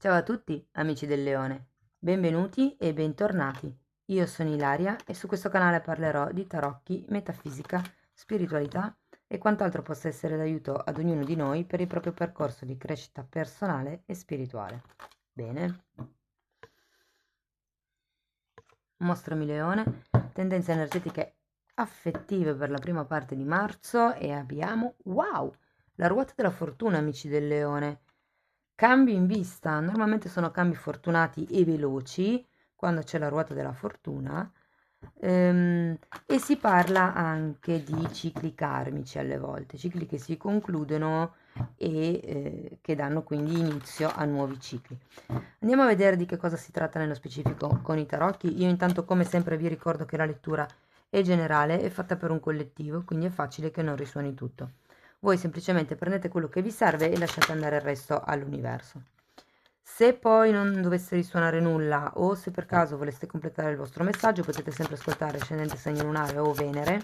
Ciao a tutti, amici del leone. Benvenuti e bentornati. Io sono Ilaria e su questo canale parlerò di tarocchi, metafisica, spiritualità e quant'altro possa essere d'aiuto ad ognuno di noi per il proprio percorso di crescita personale e spirituale. Bene. Mostrami leone, tendenze energetiche affettive per la prima parte di marzo e abbiamo, wow, la ruota della fortuna, amici del leone. Cambi in vista, normalmente sono cambi fortunati e veloci quando c'è la ruota della fortuna, ehm, e si parla anche di cicli karmici alle volte, cicli che si concludono e che danno quindi inizio a nuovi cicli. Andiamo a vedere di che cosa si tratta nello specifico con i tarocchi. Io intanto come sempre vi ricordo che la lettura è generale, è fatta per un collettivo, quindi è facile che non risuoni tutto. Voi semplicemente prendete quello che vi serve e lasciate andare il resto all'universo. Se poi non dovesse risuonare nulla o se per caso voleste completare il vostro messaggio potete sempre ascoltare Ascendente Segno Lunare o Venere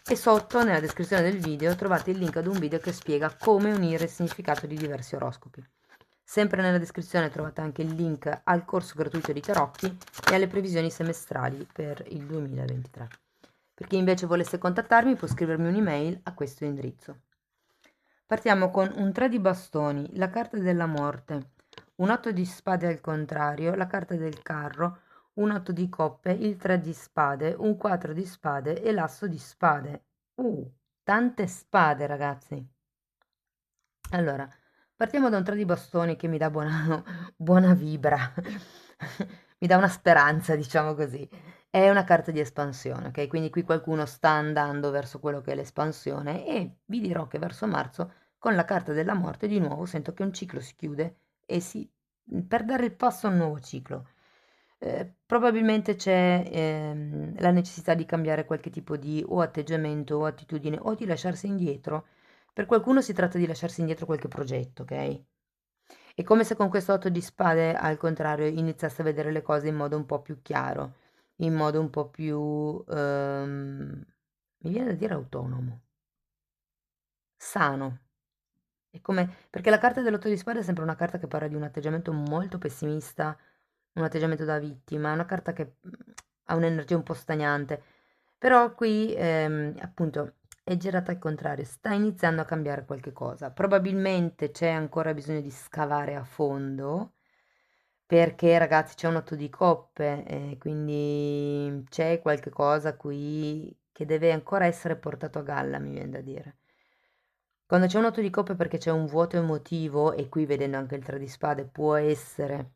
e sotto nella descrizione del video trovate il link ad un video che spiega come unire il significato di diversi oroscopi. Sempre nella descrizione trovate anche il link al corso gratuito di tarocchi e alle previsioni semestrali per il 2023. Per chi invece volesse contattarmi può scrivermi un'email a questo indirizzo. Partiamo con un 3 di bastoni, la carta della morte, un 8 di spade al contrario, la carta del carro, un 8 di coppe, il 3 di spade, un 4 di spade e l'asso di spade. Tante spade, ragazzi. Allora, partiamo da un 3 di bastoni che mi dà buona, buona vibra, mi dà una speranza, diciamo così. È una carta di espansione, ok? Quindi qui qualcuno sta andando verso quello che è l'espansione e vi dirò che verso marzo, con la carta della morte, di nuovo sento che un ciclo si chiude e per dare il passo a un nuovo ciclo. Probabilmente c'è la necessità di cambiare qualche tipo di o atteggiamento o attitudine o di lasciarsi indietro. Per qualcuno si tratta di lasciarsi indietro qualche progetto, ok? È come se con questo 8 di spade, al contrario, iniziasse a vedere le cose in modo un po' più chiaro, in modo un po' più, mi viene da dire autonomo, sano. È come, perché la carta dell'8 di spade è sempre una carta che parla di un atteggiamento molto pessimista, un atteggiamento da vittima, è una carta che ha un'energia un po' stagnante, però qui appunto è girata al contrario, sta iniziando a cambiare qualche cosa. Probabilmente c'è ancora bisogno di scavare a fondo, perché ragazzi c'è un 8 di coppe, quindi c'è qualche cosa qui che deve ancora essere portato a galla, mi viene da dire. Quando c'è un 8 di coppe perché c'è un vuoto emotivo, e qui vedendo anche il 3 di spade può essere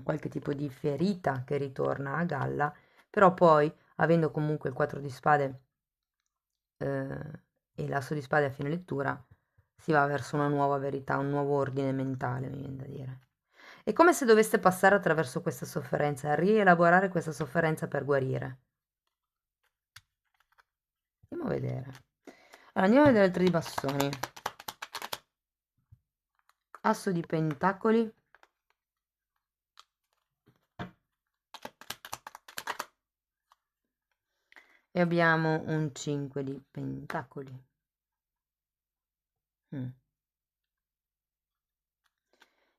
qualche tipo di ferita che ritorna a galla, però poi avendo comunque il 4 di spade e l'asso di spade a fine lettura, si va verso una nuova verità, un nuovo ordine mentale, mi viene da dire. È come se doveste passare attraverso questa sofferenza, rielaborare questa sofferenza per guarire. Andiamo a vedere. Allora, andiamo a vedere il 3 di bastoni. Asso di pentacoli. E abbiamo un 5 di pentacoli.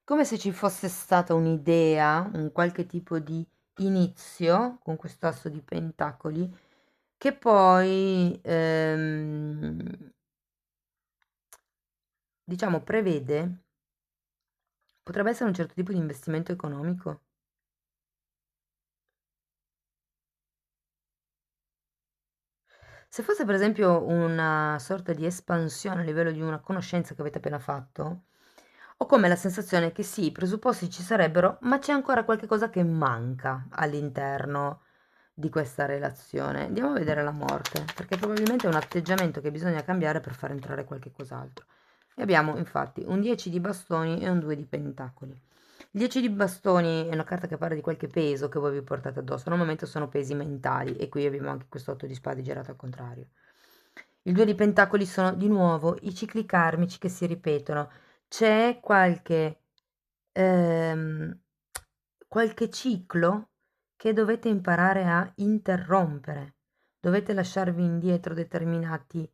Come se ci fosse stata un'idea, un qualche tipo di inizio con questo asso di pentacoli che poi diciamo prevede, potrebbe essere un certo tipo di investimento economico. Se fosse per esempio una sorta di espansione a livello di una conoscenza che avete appena fatto, ho come la sensazione che sì, i presupposti ci sarebbero, ma c'è ancora qualche cosa che manca all'interno di questa relazione. Andiamo a vedere la morte, perché probabilmente è un atteggiamento che bisogna cambiare per far entrare qualche cos'altro. E abbiamo infatti un 10 di bastoni e un 2 di pentacoli. Il 10 di bastoni è una carta che parla di qualche peso che voi vi portate addosso. Normalmente sono pesi mentali e qui abbiamo anche questo 8 di spade girato al contrario. Il 2 di pentacoli sono di nuovo i cicli karmici che si ripetono. C'è ehm, qualche ciclo che dovete imparare a interrompere. Dovete lasciarvi indietro determinate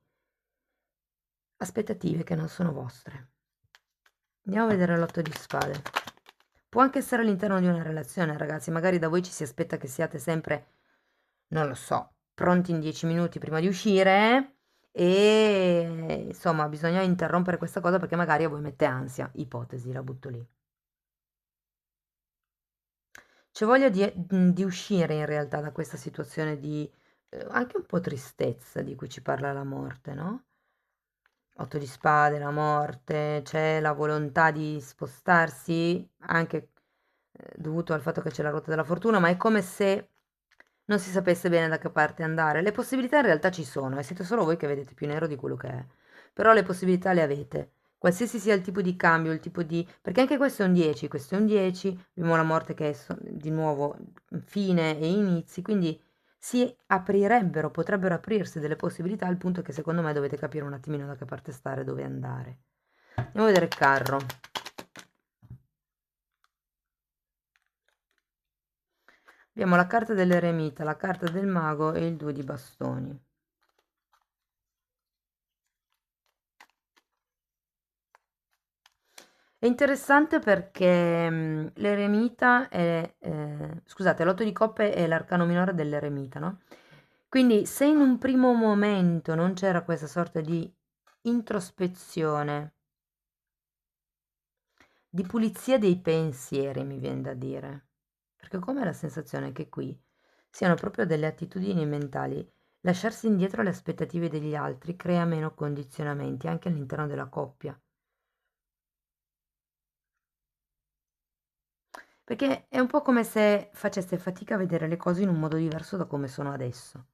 aspettative che non sono vostre. Andiamo a vedere l'otto di spade. Può anche essere all'interno di una relazione, ragazzi, magari da voi ci si aspetta che siate sempre, non lo so, pronti in 10 minuti prima di uscire e insomma bisogna interrompere questa cosa perché magari a voi mette ansia, ipotesi, la butto lì. C'è voglia di uscire in realtà da questa situazione di anche un po' tristezza di cui ci parla la morte, no? 8 di spade, la morte, c'è la volontà di spostarsi, anche dovuto al fatto che c'è la ruota della fortuna, ma è come se non si sapesse bene da che parte andare. Le possibilità in realtà ci sono, e siete solo voi che vedete più nero di quello che è. Però le possibilità le avete. Qualsiasi sia il tipo di cambio, il tipo di... perché anche questo è un 10, questo è un 10, abbiamo la morte che è di nuovo fine e inizi, quindi si aprirebbero, potrebbero aprirsi delle possibilità al punto che secondo me dovete capire un attimino da che parte stare, dove andare. Andiamo a vedere il carro. Abbiamo la carta dell'eremita, la carta del mago e il 2 di bastoni. È interessante perché l'eremita è, scusate, l'otto di coppe è l'arcano minore dell'eremita, no? Quindi se in un primo momento non c'era questa sorta di introspezione, di pulizia dei pensieri, mi viene da dire, perché come la sensazione che qui siano proprio delle attitudini mentali, lasciarsi indietro le aspettative degli altri crea meno condizionamenti anche all'interno della coppia. Perché è un po' come se faceste fatica a vedere le cose in un modo diverso da come sono adesso.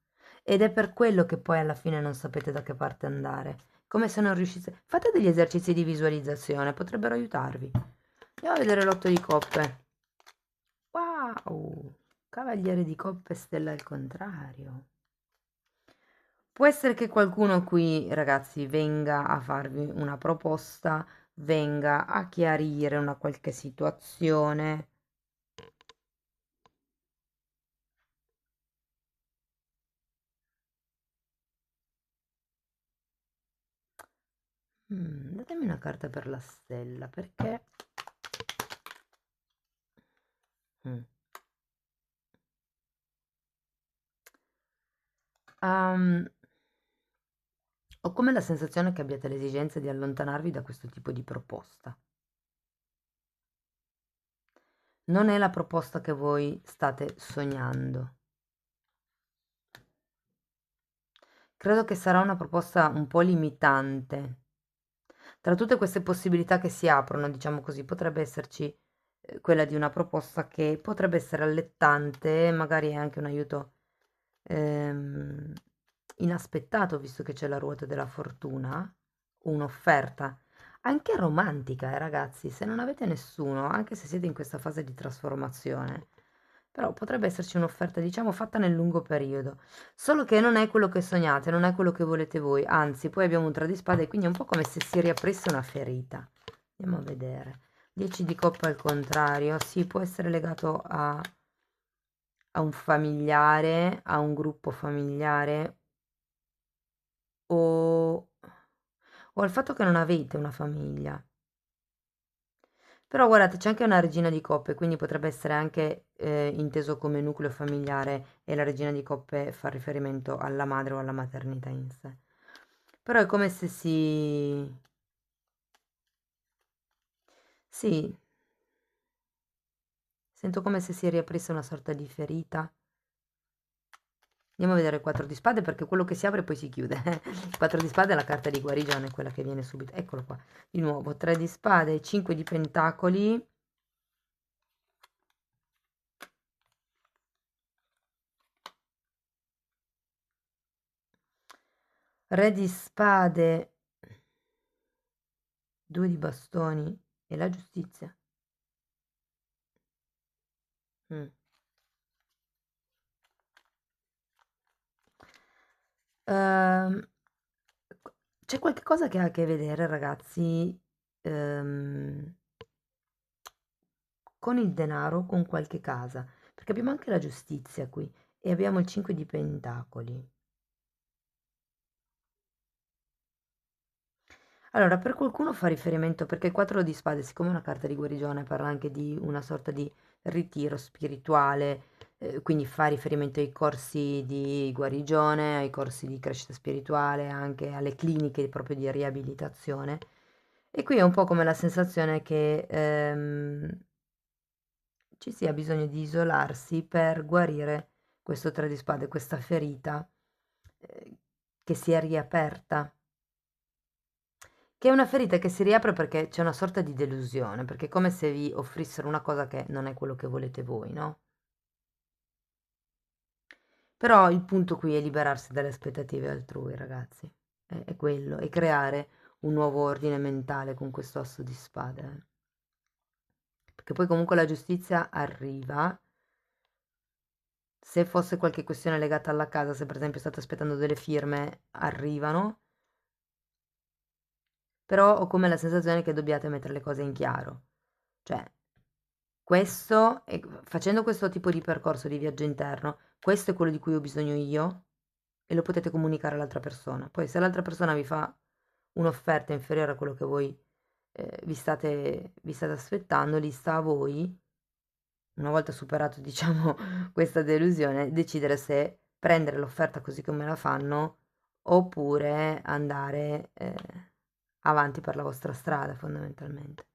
Ed è per quello che poi alla fine non sapete da che parte andare. Come se non riuscisse... Fate degli esercizi di visualizzazione, potrebbero aiutarvi. Andiamo a vedere l'otto di coppe. Wow! Cavaliere di coppe, stella al contrario. Può essere che qualcuno qui, ragazzi, venga a farvi una proposta, venga a chiarire una qualche situazione. Datemi una carta per la stella, perché... Mm. Ehm, ho come la sensazione che abbiate l'esigenza di allontanarvi da questo tipo di proposta. Non è la proposta che voi state sognando. Credo che sarà una proposta un po' limitante. Tra tutte queste possibilità che si aprono, diciamo così, potrebbe esserci quella di una proposta che potrebbe essere allettante, magari è anche un aiuto ehm, inaspettato, visto che c'è la ruota della fortuna, un'offerta anche romantica, ragazzi, se non avete nessuno, anche se siete in questa fase di trasformazione, però potrebbe esserci un'offerta, diciamo, fatta nel lungo periodo, solo che non è quello che sognate, non è quello che volete voi, anzi, poi abbiamo un 3 di spade e quindi è un po' come se si riaprisse una ferita. Andiamo a vedere. 10 di coppa al contrario, sì, può essere legato a un familiare, a un gruppo familiare o, o al fatto che non avete una famiglia. Però guardate, c'è anche una regina di coppe, quindi potrebbe essere anche inteso come nucleo familiare e la regina di coppe fa riferimento alla madre o alla maternità in sé. Però è come se si... Sì, sento come se si riaprisse una sorta di ferita. Andiamo a vedere il 4 di spade perché quello che si apre poi si chiude. Il 4 di spade è la carta di guarigione, quella che viene subito. Eccolo qua. Di nuovo, 3 di spade, 5 di pentacoli. Re di spade, 2 di bastoni e la giustizia. Mm. Ehm, c'è qualche cosa che ha a che vedere, ragazzi, ehm, con il denaro, con qualche casa, perché abbiamo anche la giustizia qui e abbiamo il 5 di pentacoli. Allora, per qualcuno fa riferimento, perché il 4 di spade, siccome è una carta di guarigione, parla anche di una sorta di ritiro spirituale, quindi fa riferimento ai corsi di guarigione, ai corsi di crescita spirituale, anche alle cliniche proprio di riabilitazione. E qui è un po' come la sensazione che ci sia bisogno di isolarsi per guarire questo 3 di spade, questa ferita che si è riaperta. Che è una ferita che si riapre perché c'è una sorta di delusione, perché è come se vi offrissero una cosa che non è quello che volete voi, no? Però il punto qui è liberarsi dalle aspettative altrui, ragazzi. È quello, e creare un nuovo ordine mentale con questo asso di spade. Perché poi comunque la giustizia arriva. Se fosse qualche questione legata alla casa, se per esempio state aspettando delle firme, arrivano. Però ho come la sensazione che dobbiate mettere le cose in chiaro. Cioè, facendo questo tipo di percorso di viaggio interno, questo è quello di cui ho bisogno io e lo potete comunicare all'altra persona. Poi se l'altra persona vi fa un'offerta inferiore a quello che voi vi state aspettando, lì sta a voi, una volta superato, diciamo, questa delusione, decidere se prendere l'offerta così come la fanno oppure andare avanti per la vostra strada, fondamentalmente.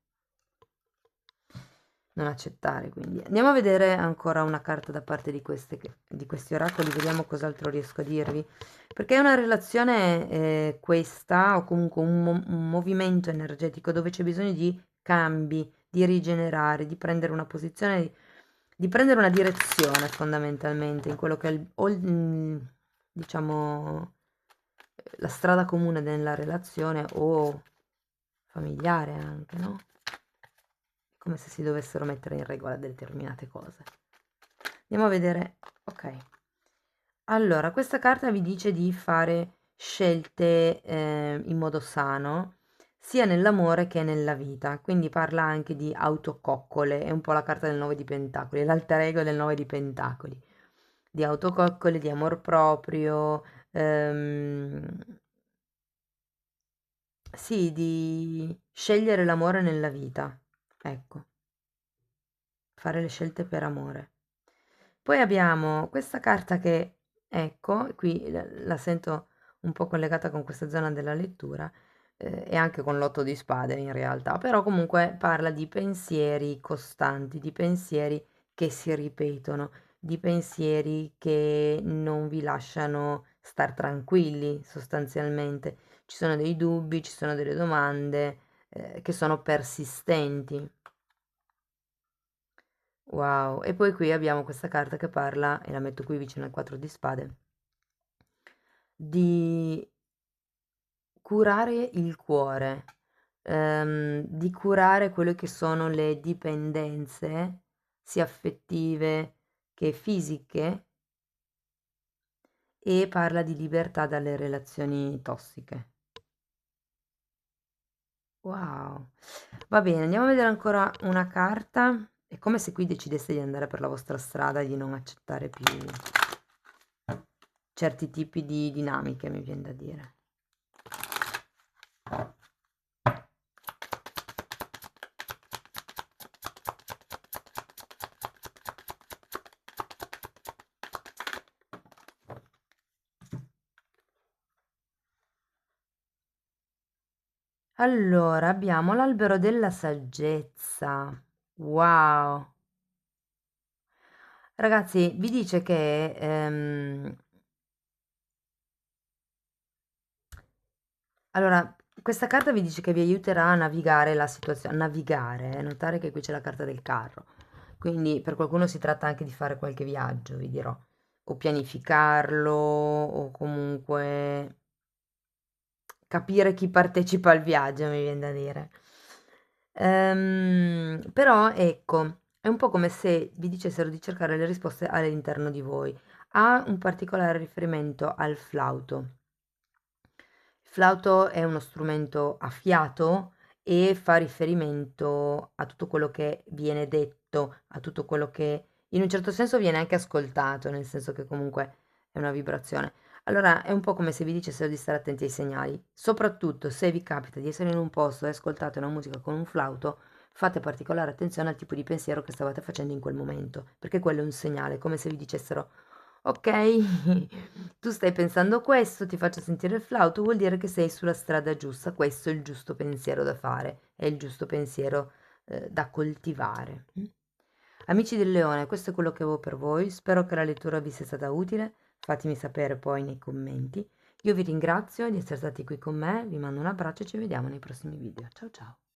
Non accettare, quindi. Andiamo a vedere ancora una carta da parte di questi oracoli, vediamo cos'altro riesco a dirvi. Perché è una relazione questa, o comunque un movimento energetico dove c'è bisogno di cambi, di rigenerare, di prendere una posizione, di prendere una direzione fondamentalmente in quello che è diciamo, la strada comune nella relazione o familiare anche, no? Come se si dovessero mettere in regola determinate cose. Andiamo a vedere, ok. Allora, questa carta vi dice di fare scelte in modo sano, sia nell'amore che nella vita, quindi parla anche di autococcole, è un po' la carta del 9 di pentacoli, l'alter ego del 9 di pentacoli, di autococcole, di amor proprio, sì, di scegliere l'amore nella vita, ecco, fare le scelte per amore. Poi abbiamo questa carta che, ecco, qui la sento un po' collegata con questa zona della lettura, e anche con l'otto di spade in realtà, però comunque parla di pensieri costanti, di pensieri che si ripetono, di pensieri che non vi lasciano star tranquilli sostanzialmente. Ci sono dei dubbi, ci sono delle domande, che sono persistenti. Wow, e poi qui abbiamo questa carta che parla, e la metto qui vicino al 4 di spade, di curare il cuore, di curare quelle che sono le dipendenze, sia affettive che fisiche, e parla di libertà dalle relazioni tossiche. Wow, va bene, andiamo a vedere ancora una carta. È come se qui decideste di andare per la vostra strada e di non accettare più certi tipi di dinamiche, mi viene da dire. Allora, abbiamo l'albero della saggezza. Wow. Ragazzi, vi dice che allora, questa carta vi dice che vi aiuterà a navigare la situazione, a navigare, notare che qui c'è la carta del carro. Quindi per qualcuno si tratta anche di fare qualche viaggio, vi dirò, o pianificarlo, o comunque capire chi partecipa al viaggio, mi viene da dire. Però ecco, è un po' come se vi dicessero di cercare le risposte all'interno di voi. Ha un particolare riferimento al flauto. Il flauto è uno strumento a fiato e fa riferimento a tutto quello che viene detto, a tutto quello che in un certo senso viene anche ascoltato, nel senso che comunque è una vibrazione. Allora è un po' come se vi dicessero di stare attenti ai segnali, soprattutto se vi capita di essere in un posto e ascoltate una musica con un flauto, fate particolare attenzione al tipo di pensiero che stavate facendo in quel momento, perché quello è un segnale, come se vi dicessero, ok, tu stai pensando questo, ti faccio sentire il flauto, vuol dire che sei sulla strada giusta, questo è il giusto pensiero da fare, è il giusto pensiero da coltivare. Amici del leone, questo è quello che avevo per voi, spero che la lettura vi sia stata utile, fatemi sapere poi nei commenti. Io vi ringrazio di essere stati qui con me, vi mando un abbraccio e ci vediamo nei prossimi video. Ciao ciao!